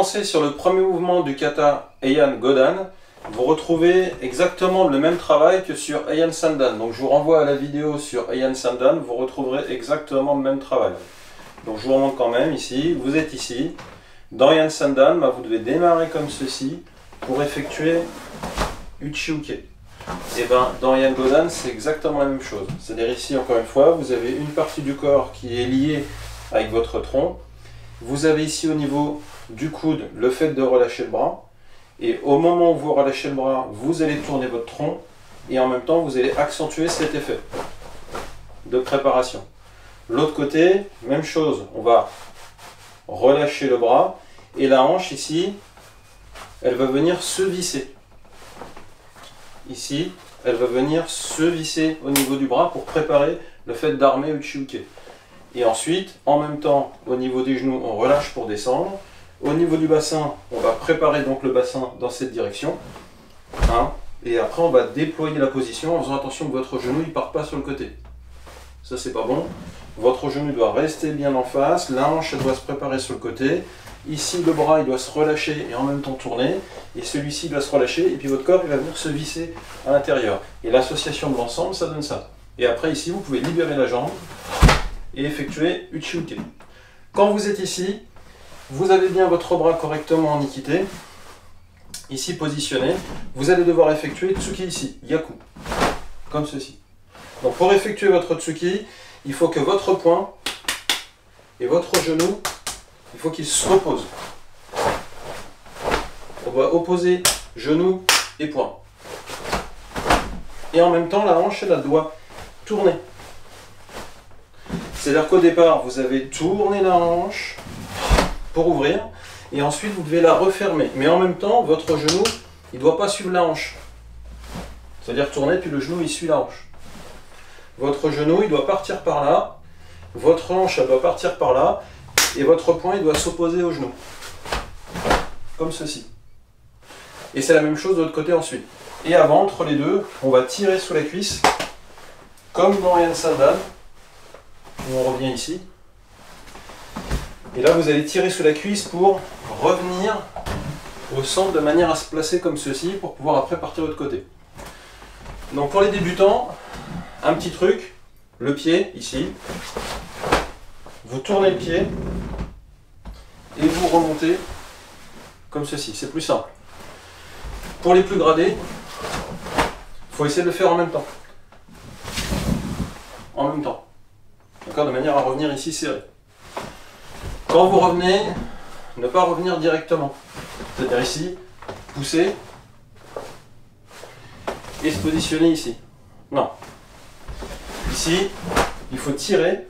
avancez sur le premier mouvement du kata Heian Godan, vous retrouvez exactement le même travail que sur Heian Sandan. Donc je vous renvoie à la vidéo sur Heian Sandan, vous retrouverez exactement le même travail. Donc je vous remonte quand même ici, vous êtes ici. Dans Heian Sandan, vous devez démarrer comme ceci pour effectuer Uchiuke. Et bien dans Heian Godan, c'est exactement la même chose. C'est-à-dire ici, encore une fois, vous avez une partie du corps qui est liée avec votre tronc. Vous avez ici au niveau du coude le fait de relâcher le bras. Et au moment où vous relâchez le bras, vous allez tourner votre tronc. Et en même temps, vous allez accentuer cet effet de préparation. L'autre côté, même chose. On va relâcher le bras. Et la hanche ici, elle va venir se visser. Ici, elle va venir se visser au niveau du bras pour préparer le fait d'armer Uchiuke. Et ensuite, en même temps, au niveau des genoux, on relâche pour descendre. Au niveau du bassin, on va préparer donc le bassin dans cette direction. Et après, on va déployer la position en faisant attention que votre genou ne parte pas sur le côté. Ça, c'est pas bon. Votre genou doit rester bien en face. La hanche, elle doit se préparer sur le côté. Ici, le bras, il doit se relâcher et en même temps tourner. Et celui-ci doit se relâcher. Et puis votre corps, il va venir se visser à l'intérieur. Et l'association de l'ensemble, ça donne ça. Et après, ici, vous pouvez libérer la jambe et effectuer Uchiuke. Quand vous êtes ici, vous avez bien votre bras correctement en équité, ici positionné, vous allez devoir effectuer Tsuki ici, Yaku, comme ceci. Donc pour effectuer votre Tsuki, il faut que votre poing et votre genou, il faut qu'ils se reposent. On va opposer genou et poing. Et en même temps, la hanche, elle doit tourner. C'est-à-dire qu'au départ, vous avez tourné la hanche pour ouvrir, et ensuite vous devez la refermer. Mais en même temps, votre genou, il ne doit pas suivre la hanche. C'est-à-dire tourner, puis le genou, il suit la hanche. Votre genou, il doit partir par là, votre hanche, elle doit partir par là, et votre poing, il doit s'opposer au genou. Comme ceci. Et c'est la même chose de l'autre côté ensuite. Et avant, entre les deux, on va tirer sous la cuisse, comme dans Heian Sandan. On revient ici. Et là, vous allez tirer sous la cuisse pour revenir au centre de manière à se placer comme ceci pour pouvoir après partir de l'autre côté. Donc pour les débutants, un petit truc, le pied ici. Vous tournez le pied et vous remontez comme ceci. C'est plus simple. Pour les plus gradés, il faut essayer de le faire en même temps. En même temps. D'accord, de manière à revenir ici serré. Quand vous revenez, ne pas revenir directement. C'est-à-dire ici, pousser et se positionner ici. Non. Ici, il faut tirer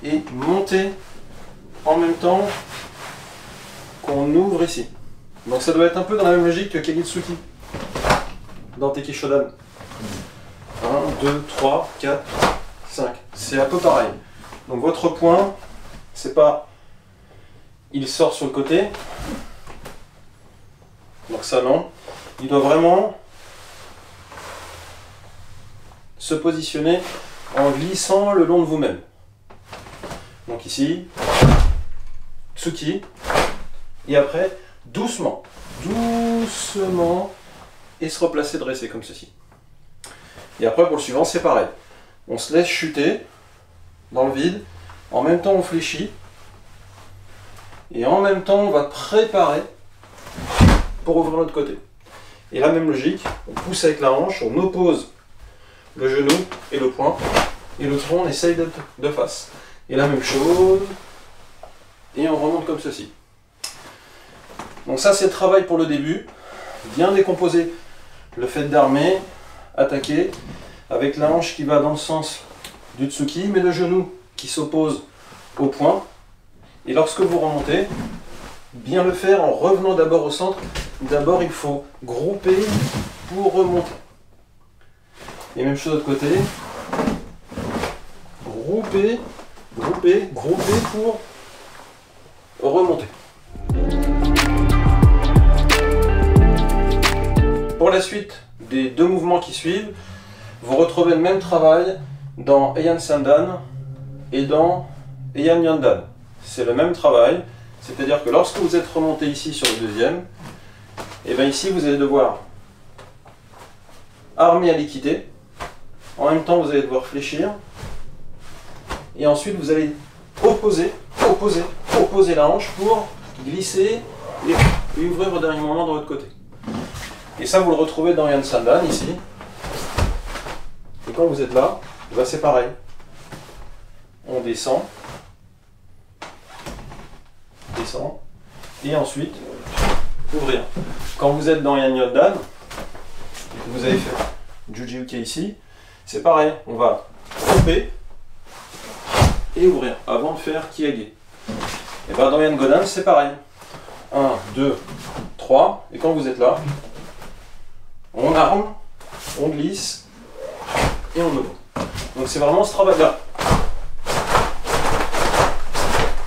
et monter en même temps qu'on ouvre ici. Donc ça doit être un peu dans la même logique que Kagitsuki dans Teki Shodan. 1, 2, 3, 4, 5. C'est un peu pareil. Donc votre poing, c'est pas il sort sur le côté. Donc ça non. Il doit vraiment se positionner en glissant le long de vous-même. Donc ici, Tsuki. Et après, doucement, et se replacer dressé comme ceci. Et après pour le suivant, c'est pareil. On se laisse chuter dans le vide, en même temps on fléchit, et en même temps on va préparer pour ouvrir l'autre côté. Et la même logique, on pousse avec la hanche, on oppose le genou et le poing, et le tronc on essaye d'être de face. Et la même chose, et on remonte comme ceci. Donc ça c'est le travail pour le début, bien décomposer le fait d'armer, attaquer, avec la hanche qui va dans le sens du Tsuki, mais le genou qui s'oppose au poing. Et lorsque vous remontez, bien le faire en revenant d'abord au centre. D'abord, il faut grouper pour remonter. Et même chose de l'autre côté. Grouper, grouper, grouper pour remonter. Pour la suite des deux mouvements qui suivent, vous retrouvez le même travail dans Heian Sandan et dans Heian Yandan. c'est le même travail. C'est-à-dire que lorsque vous êtes remonté ici sur le deuxième, et bien ici vous allez devoir armer à l'équité. En même temps, vous allez devoir fléchir. Et ensuite, vous allez opposer la hanche pour glisser et ouvrir au dernier moment de l'autre côté. Et ça, vous le retrouvez dans Yan Sandan, ici. Et quand vous êtes là, ben c'est pareil. On descend. Et ensuite, ouvrir. Quand vous êtes dans Yan Yoddan, et que vous avez fait Juji Uke ici, c'est pareil. On va couper et ouvrir avant de faire Kiage. Et bien dans Yan Godan, c'est pareil. 1, 2, 3. Et quand vous êtes là, on arme, on glisse et on ouvre. Donc c'est vraiment ce travail-là.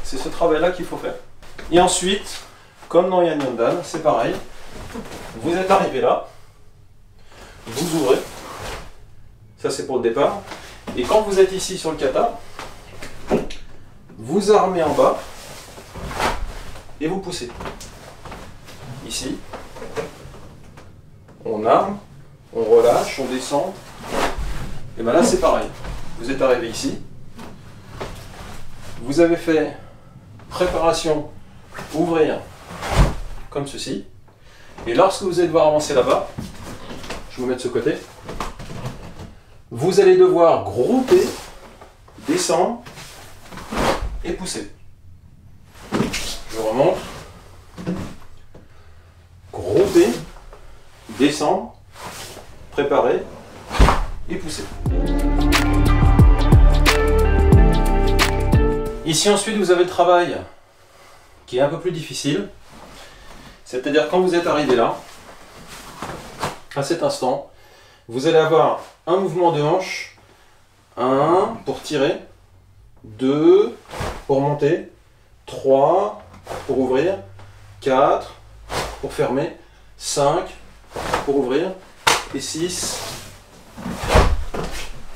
C'est ce travail-là qu'il faut faire. Et ensuite, comme dans Yan Yondan, c'est pareil. Vous êtes arrivé là, vous ouvrez. Ça c'est pour le départ. Et quand vous êtes ici sur le kata, vous armez en bas et vous poussez. Ici, on arme, on relâche, on descend. Et bien là c'est pareil. Vous êtes arrivé ici. Vous avez fait préparation, ouvrir comme ceci. Et lorsque vous allez devoir avancer là-bas, je vais vous mettre de ce côté, vous allez devoir grouper, descendre et pousser. Je remonte, grouper, descendre, préparer et pousser. Ici ensuite vous avez le travail qui est un peu plus difficile. C'est-à-dire quand vous êtes arrivé là, à cet instant, vous allez avoir un mouvement de hanche, 1 pour tirer, 2 pour monter, 3 pour ouvrir, 4 pour fermer, 5 pour ouvrir et 6.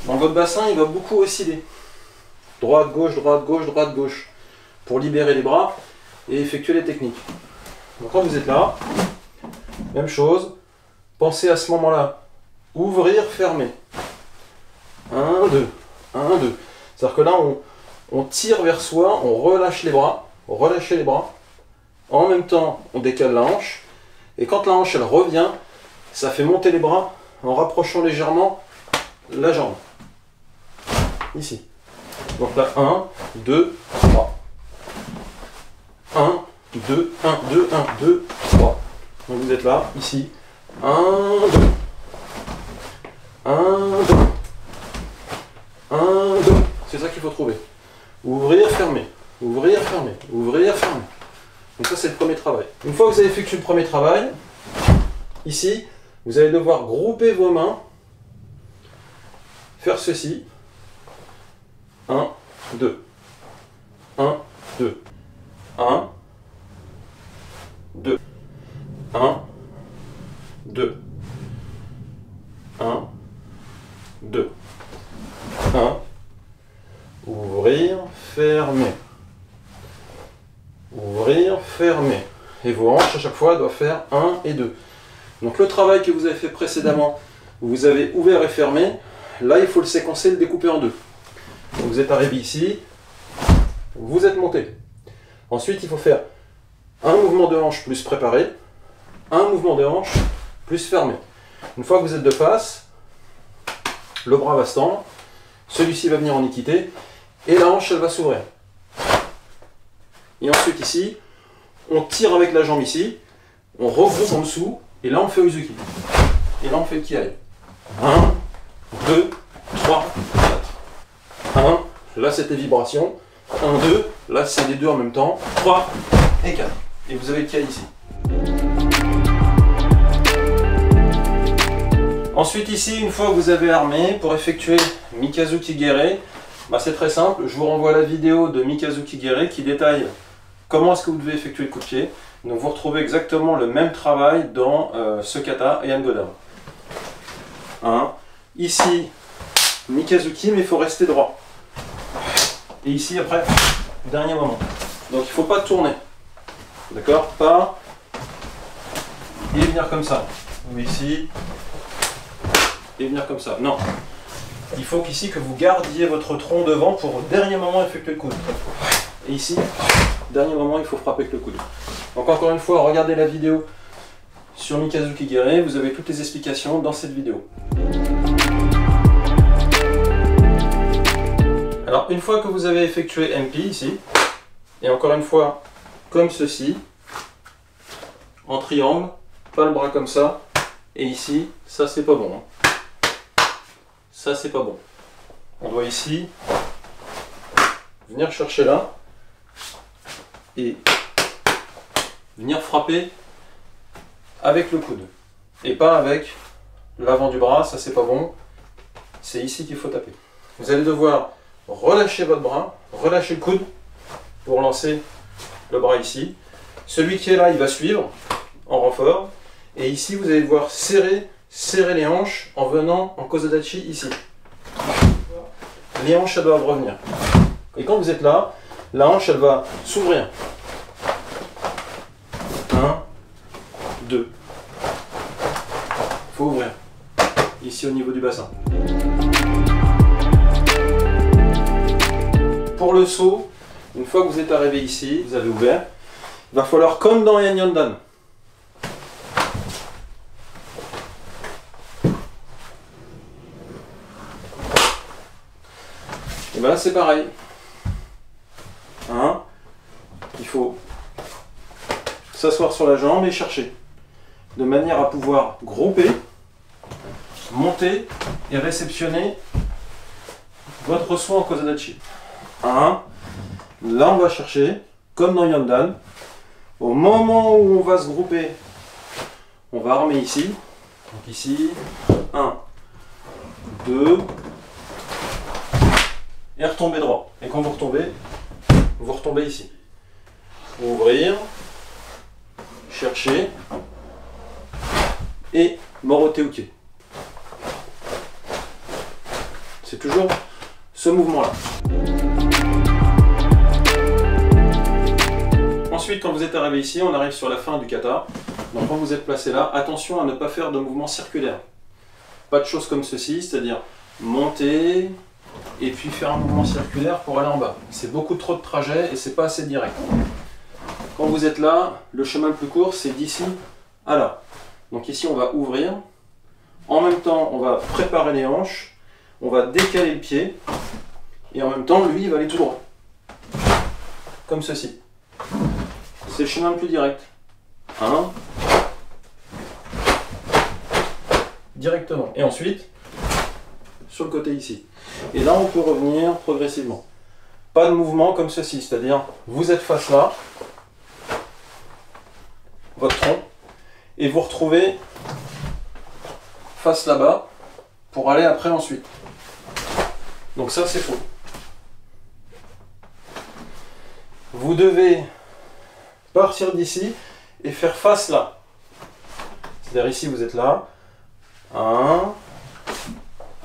Donc votre bassin il va beaucoup osciller. Droite, gauche, droite, gauche, droite, gauche. Pour libérer les bras et effectuer les techniques. Donc quand vous êtes là, même chose, pensez à ce moment-là, ouvrir, fermer. 1, 2, 1, 2. C'est-à-dire que là, on tire vers soi, on relâche les bras, relâchez les bras. En même temps, on décale la hanche. Et quand la hanche, elle revient, ça fait monter les bras en rapprochant légèrement la jambe. Ici. Donc là, 1, 2, 3. 1, 2, 1, 2, 1, 2, 3. Donc vous êtes là, ici. 1, 2. 1, 2. 1, 2. C'est ça qu'il faut trouver. Ouvrir, fermer. Ouvrir, fermer. Ouvrir, fermer. Donc ça, c'est le premier travail. Une fois que vous avez effectué le premier travail, ici, vous allez devoir grouper vos mains, faire ceci. 1, 2. 1, 2. 1, 2. 1, 2. 1, 2. 1. Ouvrir, fermer. Ouvrir, fermer. Et vos hanches à chaque fois doivent faire 1 et 2. Donc le travail que vous avez fait précédemment, où vous avez ouvert et fermé, là il faut le séquencer, le découper en 2. Donc vous êtes arrivé ici, vous êtes monté. Ensuite il faut faire un mouvement de hanche plus préparé, un mouvement de hanche plus fermé. Une fois que vous êtes de face, le bras va se tendre, celui-ci va venir en équité, et la hanche elle va s'ouvrir. Et ensuite ici, on tire avec la jambe ici, on regroupe en dessous, et là on fait Uzuki. Et là on fait le Kiai. 1, 2, 3, 4. 1, là c'était vibration. 1, 2, là c'est les deux en même temps. 3 et 4. Et vous avez le Kiai ici. Ensuite ici, une fois que vous avez armé, pour effectuer Mikazuki Gere, bah c'est très simple, je vous renvoie à la vidéo de Mikazuki Gere qui détaille comment est-ce que vous devez effectuer le coup de pied. Donc vous retrouvez exactement le même travail dans ce kata et Angodan. Ici, Mikazuki, mais il faut rester droit. Et ici, après, dernier moment. Donc il ne faut pas tourner. D'accord? Pas et venir comme ça. Ou ici. Et venir comme ça. Non. Il faut qu'ici que vous gardiez votre tronc devant pour au dernier moment effectuer le coude. Et ici, dernier moment, il faut frapper avec le coude. Donc encore une fois, regardez la vidéo sur Mikazuki Gere, vous avez toutes les explications dans cette vidéo. Alors une fois que vous avez effectué MP ici, et encore une fois, comme ceci, en triangle, pas le bras comme ça, et ici, ça c'est pas bon. Ça c'est pas bon. On doit ici venir chercher là et venir frapper avec le coude et pas avec l'avant du bras, ça c'est pas bon. C'est ici qu'il faut taper. Vous allez devoir relâcher votre bras, relâcher le coude pour lancer le bras ici. Celui qui est là, il va suivre en renfort et ici vous allez devoir serrer les hanches en venant en Kozadachi ici. Les hanches elles doivent revenir. Et quand vous êtes là, la hanche elle va s'ouvrir. 1, 2. Il faut ouvrir. Ici au niveau du bassin. Pour le saut, une fois que vous êtes arrivé ici, vous avez ouvert, il va falloir comme dans Yan Yondan. Et bien là c'est pareil. Il faut s'asseoir sur la jambe et chercher. De manière à pouvoir grouper, monter et réceptionner votre saut en Kozadachi. Là on va chercher, comme dans Yondan. Au moment où on va se grouper, on va armer ici. Donc ici, 1, 2, et retomber droit. Et quand vous retombez ici. Ouvrir, chercher, et Morote-uke. C'est toujours ce mouvement-là. Ensuite, quand vous êtes arrivé ici, on arrive sur la fin du kata. Donc quand vous êtes placé là, attention à ne pas faire de mouvement circulaire. Pas de choses comme ceci, c'est-à-dire monter et puis faire un mouvement circulaire pour aller en bas. C'est beaucoup trop de trajet et c'est pas assez direct. Quand vous êtes là, le chemin le plus court, c'est d'ici à là. Donc ici, on va ouvrir. En même temps, on va préparer les hanches. On va décaler le pied. Et en même temps, lui, il va aller tout droit. Comme ceci. C'est le chemin le plus direct. 1. Directement. Et ensuite, sur le côté ici. Et là, on peut revenir progressivement. Pas de mouvement comme ceci. C'est-à-dire, vous êtes face là. Votre tronc. Et vous retrouvez face là-bas pour aller après ensuite. Donc ça, c'est faux. Vous devez partir d'ici et faire face là. C'est-à-dire ici, vous êtes là. 1.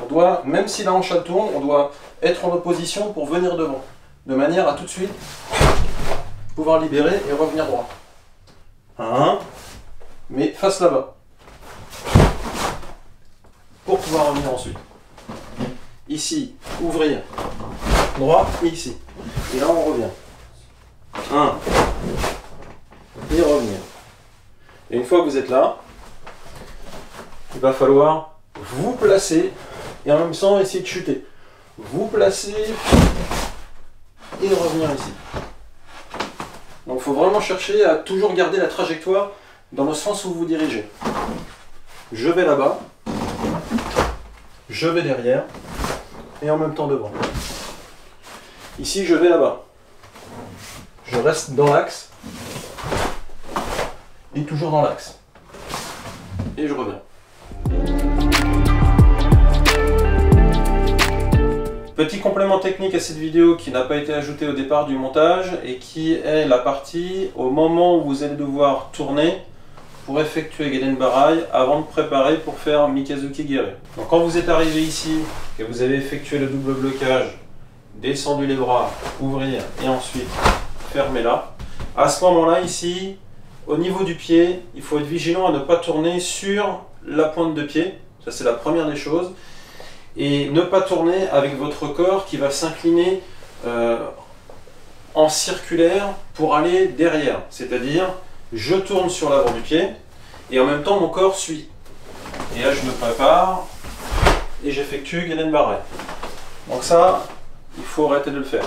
On doit, même si la hanche elle tourne, on doit être en opposition pour venir devant. De manière à tout de suite pouvoir libérer et revenir droit. 1. Mais face là-bas. Pour pouvoir revenir ensuite. Ici, ouvrir. Droit, et ici. Et là, on revient. 1. Et revenir. Et une fois que vous êtes là, il va falloir vous placer et en même temps essayer de chuter. Vous placer et revenir ici. Donc il faut vraiment chercher à toujours garder la trajectoire dans le sens où vous vous dirigez. Je vais là-bas, je vais derrière et en même temps devant. Ici je vais là-bas. Je reste dans l'axe et toujours dans l'axe. Et je reviens. Petit complément technique à cette vidéo qui n'a pas été ajouté au départ du montage et qui est la partie au moment où vous allez devoir tourner pour effectuer Geden Barai avant de préparer pour faire Mikazuki Gere. Donc quand vous êtes arrivé ici, que vous avez effectué le double blocage, descendu les bras, ouvrir et ensuite fermez-la. À ce moment-là, ici, au niveau du pied, il faut être vigilant à ne pas tourner sur la pointe de pied. Ça, c'est la première des choses. Et ne pas tourner avec votre corps qui va s'incliner en circulaire pour aller derrière. C'est-à-dire, je tourne sur l'avant du pied et en même temps, mon corps suit. Et là, je me prépare et j'effectue Galen Barret. Donc ça, il faut arrêter de le faire.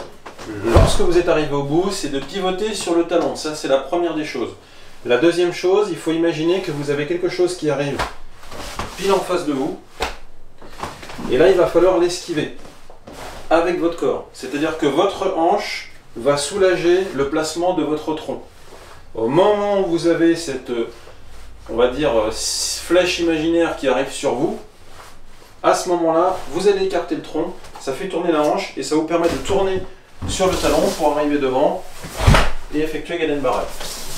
Lorsque vous êtes arrivé au bout, c'est de pivoter sur le talon. Ça, c'est la première des choses. La deuxième chose, il faut imaginer que vous avez quelque chose qui arrive pile en face de vous. Et là, il va falloir l'esquiver avec votre corps. C'est-à-dire que votre hanche va soulager le placement de votre tronc. Au moment où vous avez cette, on va dire, flèche imaginaire qui arrive sur vous, à ce moment-là, vous allez écarter le tronc, ça fait tourner la hanche et ça vous permet de tourner sur le talon pour arriver devant et effectuer Galen Barret.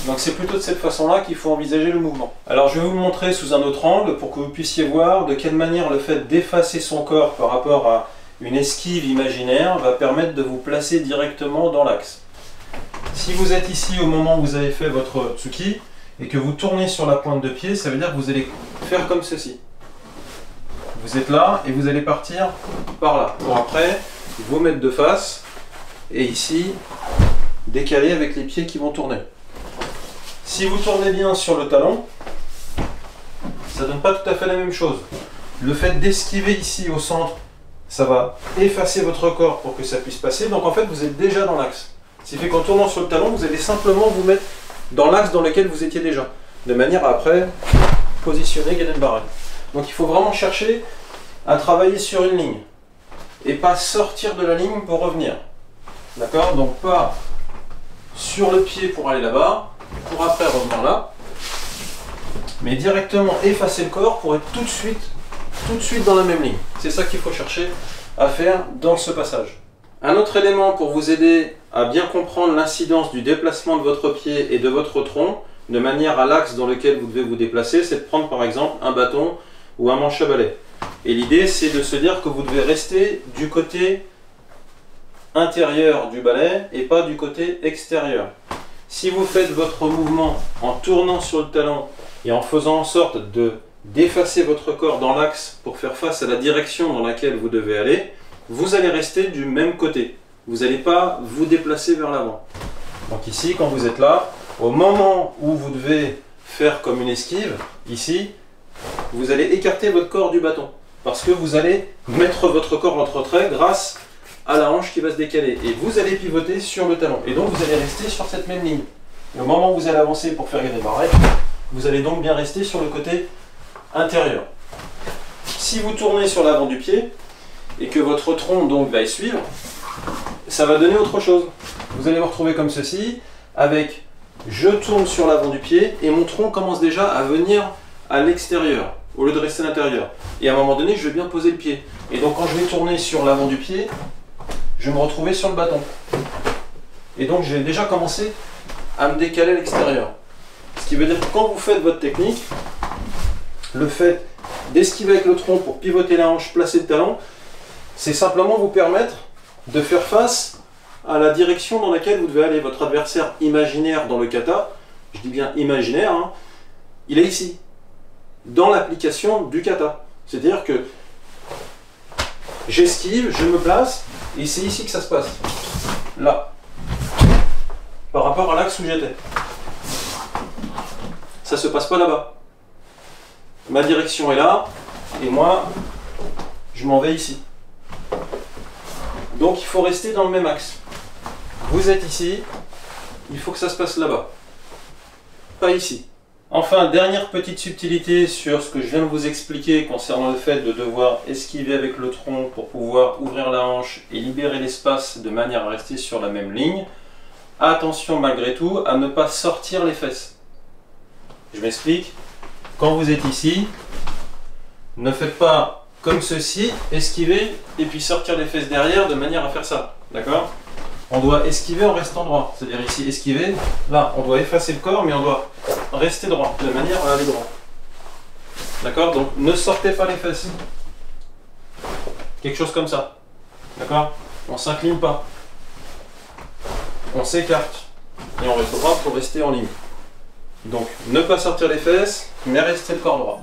Donc c'est plutôt de cette façon-là qu'il faut envisager le mouvement. Alors je vais vous le montrer sous un autre angle pour que vous puissiez voir de quelle manière le fait d'effacer son corps par rapport à une esquive imaginaire va permettre de vous placer directement dans l'axe. Si vous êtes ici au moment où vous avez fait votre tsuki et que vous tournez sur la pointe de pied, ça veut dire que vous allez faire comme ceci. Vous êtes là et vous allez partir par là. Pour après, vous mettre de face et ici, décaler avec les pieds qui vont tourner. Si vous tournez bien sur le talon, ça ne donne pas tout à fait la même chose. Le fait d'esquiver ici au centre, ça va effacer votre corps pour que ça puisse passer. Donc en fait, vous êtes déjà dans l'axe. Ce qui fait qu'en tournant sur le talon, vous allez simplement vous mettre dans l'axe dans lequel vous étiez déjà. De manière à après positionner Galen Barret. Donc il faut vraiment chercher à travailler sur une ligne. Et pas sortir de la ligne pour revenir. D'accord? Donc pas sur le pied pour aller là-bas, pour après revenir là. Mais directement effacer le corps pour être tout de suite dans la même ligne. C'est ça qu'il faut chercher à faire dans ce passage. Un autre élément pour vous aider à bien comprendre l'incidence du déplacement de votre pied et de votre tronc, de manière à l'axe dans lequel vous devez vous déplacer, c'est de prendre par exemple un bâton ou un manche à balai. Et l'idée c'est de se dire que vous devez rester du côté intérieur du balai et pas du côté extérieur. Si vous faites votre mouvement en tournant sur le talon et en faisant en sorte d'effacer votre corps dans l'axe pour faire face à la direction dans laquelle vous devez aller, vous allez rester du même côté. Vous n'allez pas vous déplacer vers l'avant. Donc ici, quand vous êtes là, au moment où vous devez faire comme une esquive, ici, vous allez écarter votre corps du bâton. Parce que vous allez mettre votre corps entre traits grâce à la hanche qui va se décaler. Et vous allez pivoter sur le talon. Et donc vous allez rester sur cette même ligne. Et au moment où vous allez avancer pour faire Galen Barret, vous allez donc bien rester sur le côté intérieur. Si vous tournez sur l'avant du pied, et que votre tronc donc va y suivre, ça va donner autre chose. Vous allez vous retrouver comme ceci, avec je tourne sur l'avant du pied, et mon tronc commence déjà à venir à l'extérieur, au lieu de rester à l'intérieur. Et à un moment donné, je vais bien poser le pied. Et donc quand je vais tourner sur l'avant du pied, je vais me retrouver sur le bâton. Et donc je vais déjà commencer à me décaler à l'extérieur. Ce qui veut dire que quand vous faites votre technique, le fait d'esquiver avec le tronc pour pivoter la hanche, placer le talon, c'est simplement vous permettre de faire face à la direction dans laquelle vous devez aller. Votre adversaire imaginaire dans le kata, je dis bien imaginaire, hein, il est ici, dans l'application du kata. C'est-à-dire que j'esquive, je me place, et c'est ici que ça se passe. Là. Par rapport à l'axe où j'étais. Ça ne se passe pas là-bas. Ma direction est là, et moi, je m'en vais ici. Donc il faut rester dans le même axe. Vous êtes ici, il faut que ça se passe là-bas. Pas ici. Enfin, dernière petite subtilité sur ce que je viens de vous expliquer concernant le fait de devoir esquiver avec le tronc pour pouvoir ouvrir la hanche et libérer l'espace de manière à rester sur la même ligne. Attention malgré tout à ne pas sortir les fesses. Je m'explique. Quand vous êtes ici, ne faites pas comme ceci, esquiver et puis sortir les fesses derrière de manière à faire ça. D'accord? On doit esquiver en restant droit. C'est-à-dire ici, esquiver. Là, on doit effacer le corps, mais on doit rester droit, de manière à aller droit. D'accord? Donc, ne sortez pas les fesses. Quelque chose comme ça. D'accord? On ne s'incline pas. On s'écarte. et on reste droit pour rester en ligne. Donc ne pas sortir les fesses, mais rester le corps droit.